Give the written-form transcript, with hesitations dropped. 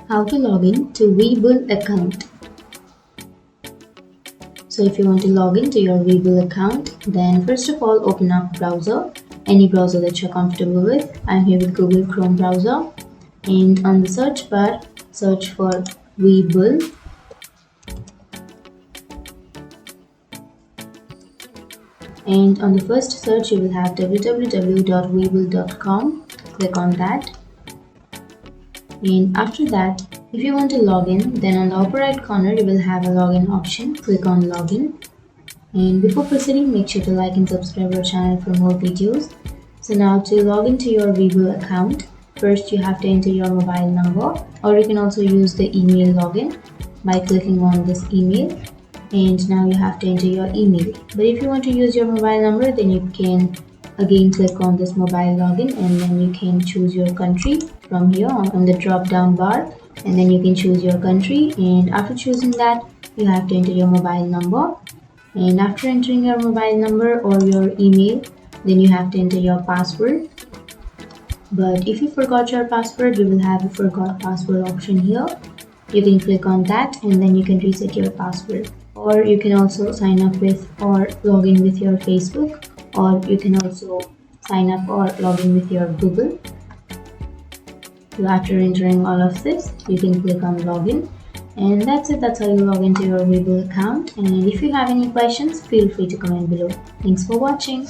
How to log in to Webull account. So if you want to log into your Webull account, then first of all open up browser, any browser that you're comfortable with. I'm here with Google Chrome browser, and on the search bar search for Webull. And on the first search you will have www.webull.com. Click on that. And after that, if you want to log in, then on the upper right corner you will have a login option. Click on login. And before proceeding, make sure to like and subscribe our channel for more videos. So now to log into your Webull account, first you have to enter your mobile number, or you can also use the email login by clicking on this email. And now you have to enter your email. But if you want to use your mobile number, then you can again click on this mobile login, and then you can choose your country from here on the drop down bar, and then you can choose your country. And after choosing that, you have to enter your mobile number, and after entering your mobile number or your email, then you have to enter your password. But if you forgot your password, you will have a forgot password option here. You can click on that, and then you can reset your password. Or you can also sign up with or log in with your Facebook, or you can also sign up or log in with your Google. So after entering all of this, you can click on login, and that's it. That's how you log into your Webull account. And if you have any questions, feel free to comment below. Thanks for watching.